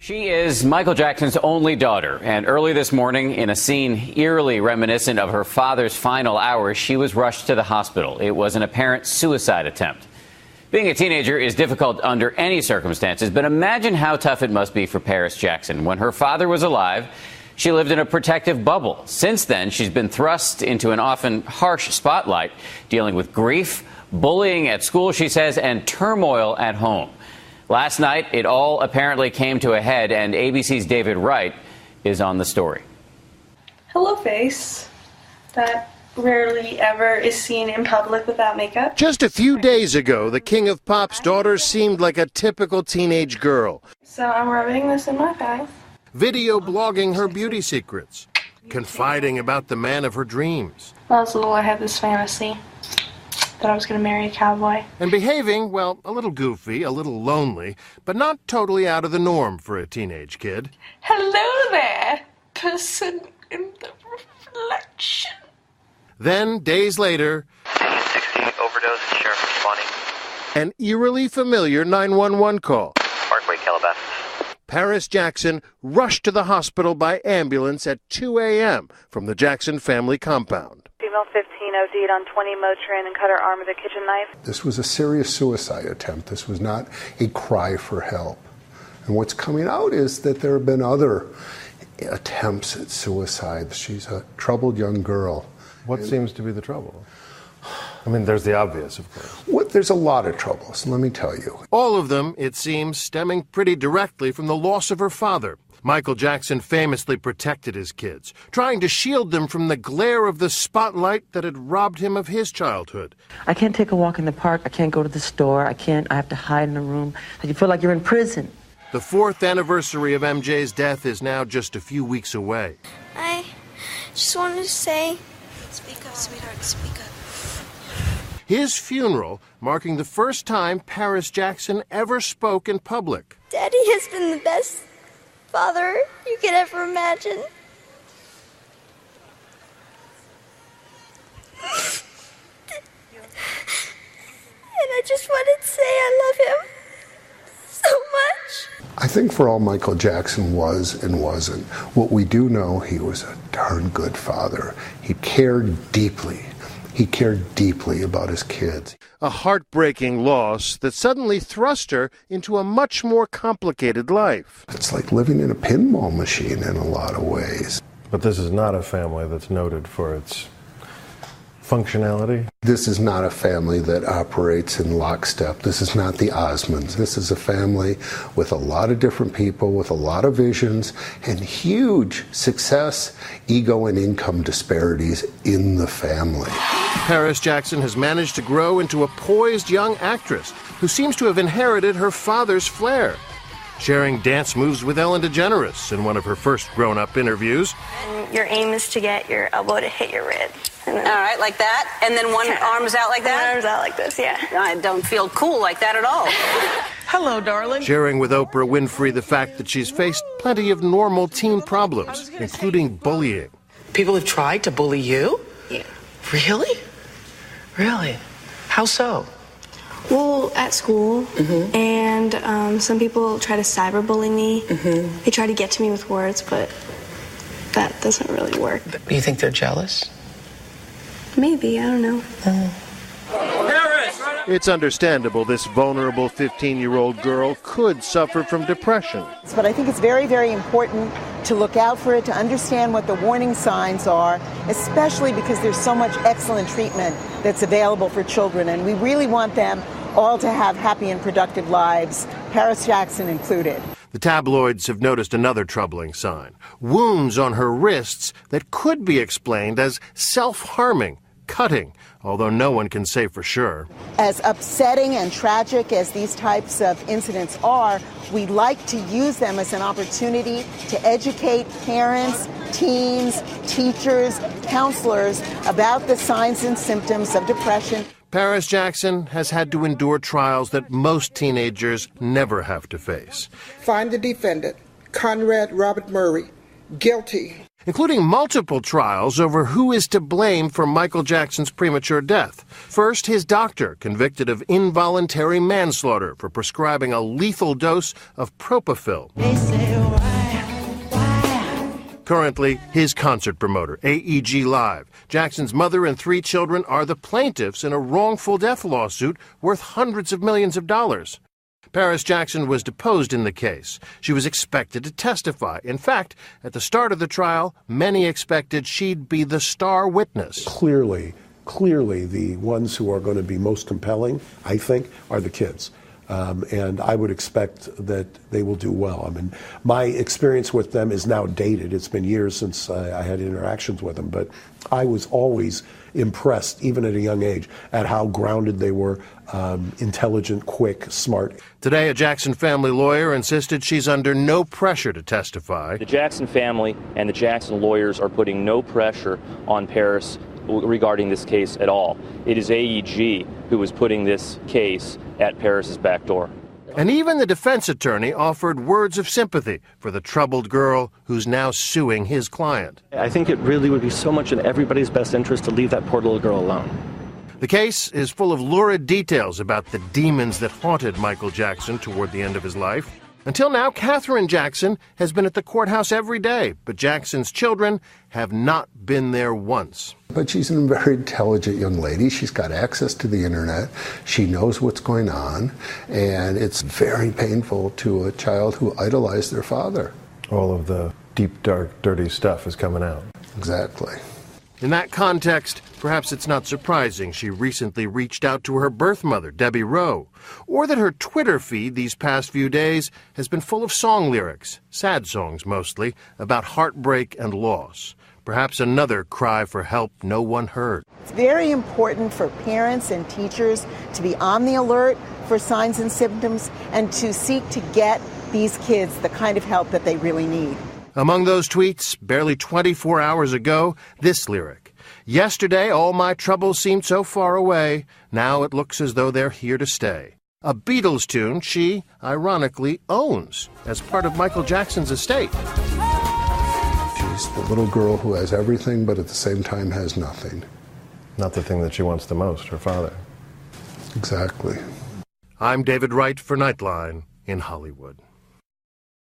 She is Michael Jackson's only daughter, and early this morning, in a scene eerily reminiscent of her father's final hours, she was rushed to the hospital. It was an apparent suicide attempt. Being a teenager is difficult under any circumstances, but imagine how tough it must be for Paris Jackson. When her father was alive, she lived in a protective bubble. Since then, she's been thrust into an often harsh spotlight, dealing with grief, bullying at school, she says, and turmoil at home. Last night, it all apparently came to a head, and ABC's David Wright is on the story. Hello, face. That rarely ever is seen in public without makeup. Just a few days ago, the King of Pop's daughter seemed like a typical teenage girl. So I'm rubbing this in my face. Video blogging her beauty secrets, confiding about the man of her dreams. When I was little, I had this fantasy that I was going to marry a cowboy. And behaving, well, a little goofy, a little lonely, but not totally out of the norm for a teenage kid. Hello there, person in the reflection. Then, days later, 16 overdose, sheriff responding. an eerily familiar 911 call. Parkway, Calabasas. Paris Jackson rushed to the hospital by ambulance at 2 a.m. from the Jackson family compound. Female 15 OD'd on 20 Motrin and cut her arm with a kitchen knife. This was a serious suicide attempt. This was not a cry for help. And what's coming out is that there have been other attempts at suicide. She's a troubled young girl. What seems to be the trouble? I mean, there's the obvious, of course. There's a lot of troubles, let me tell you. All of them, it seems, stemming pretty directly from the loss of her father. Michael Jackson famously protected his kids, trying to shield them from the glare of the spotlight that had robbed him of his childhood. I can't take a walk in the park. I can't go to the store. I have to hide in a room. You feel like you're in prison. The 4th anniversary of MJ's death is now just a few weeks away. I just wanted to say, speak up, sweetheart, speak up. His funeral marking the first time Paris Jackson ever spoke in public. Daddy has been the best father you could ever imagine. And I just wanted to say I love him so much. I think for all Michael Jackson was and wasn't, what we do know, he was a darn good father. He cared deeply. He cared deeply about his kids. A heartbreaking loss that suddenly thrust her into a much more complicated life. It's like living in a pinball machine in a lot of ways. But this is not a family that's noted for its functionality. This is not a family that operates in lockstep. This is not the Osmonds. This is a family with a lot of different people, with a lot of visions, and huge success, ego, and income disparities in the family. Paris Jackson has managed to grow into a poised young actress who seems to have inherited her father's flair, sharing dance moves with Ellen DeGeneres in one of her first grown-up interviews. And your aim is to get your elbow to hit your rib. All right, like that? And then one arm's out like that? One arm's out like this, yeah. I don't feel cool like that at all. Hello, darling. Sharing with Oprah Winfrey the fact that she's faced plenty of normal teen problems, including bullying. People have tried to bully you? Yeah. Really? Really? How so? Well, at school, and some people try to cyberbully me. They try to get to me with words, but that doesn't really work. Do you think they're jealous? Maybe, I don't know. It's understandable this vulnerable 15-year-old girl could suffer from depression. But I think it's very, very important to look out for it, to understand what the warning signs are, especially because there's so much excellent treatment that's available for children, and we really want them all to have happy and productive lives, Paris Jackson included. The tabloids have noticed another troubling sign: wounds on her wrists that could be explained as self-harming, cutting, although no one can say for sure. As upsetting and tragic as these types of incidents are, we like to use them as an opportunity to educate parents, teens, teachers, counselors about the signs and symptoms of depression. Paris Jackson has had to endure trials that most teenagers never have to face. Find the defendant, Conrad Robert Murray, guilty. Including multiple trials over who is to blame for Michael Jackson's premature death. First, his doctor, convicted of involuntary manslaughter for prescribing a lethal dose of propofol. Currently, his concert promoter, AEG Live. Jackson's mother and 3 children are the plaintiffs in a wrongful death lawsuit worth hundreds of millions of dollars. Paris Jackson was deposed in the case. She was expected to testify. In fact, at the start of the trial, many expected she'd be the star witness. Clearly, the ones who are going to be most compelling, I think, are the kids. And I would expect that they will do well. I mean, my experience with them is now dated. It's been years since I had interactions with them, but I was always impressed, even at a young age, at how grounded they were, intelligent, quick, smart. Today, a Jackson family lawyer insisted she's under no pressure to testify. The Jackson family and the Jackson lawyers are putting no pressure on Paris regarding this case at all. It is AEG who is putting this case at Paris's back door. And even the defense attorney offered words of sympathy for the troubled girl who's now suing his client. I think it really would be so much in everybody's best interest to leave that poor little girl alone. The case is full of lurid details about the demons that haunted Michael Jackson toward the end of his life. Until now, Katherine Jackson has been at the courthouse every day, but Jackson's children have not been there once. But she's a very intelligent young lady. She's got access to the internet. She knows what's going on, and it's very painful to a child who idolized their father. All of the deep, dark, dirty stuff is coming out. Exactly. In that context, perhaps it's not surprising she recently reached out to her birth mother, Debbie Rowe, or that her Twitter feed these past few days has been full of song lyrics, sad songs mostly, about heartbreak and loss. Perhaps another cry for help no one heard. It's very important for parents and teachers to be on the alert for signs and symptoms and to seek to get these kids the kind of help that they really need. Among those tweets, barely 24 hours ago, this lyric. Yesterday, all my troubles seemed so far away. Now it looks as though they're here to stay. A Beatles tune she, ironically, owns as part of Michael Jackson's estate. She's the little girl who has everything, but at the same time has nothing. Not the thing that she wants the most, her father. Exactly. I'm David Wright for Nightline in Hollywood.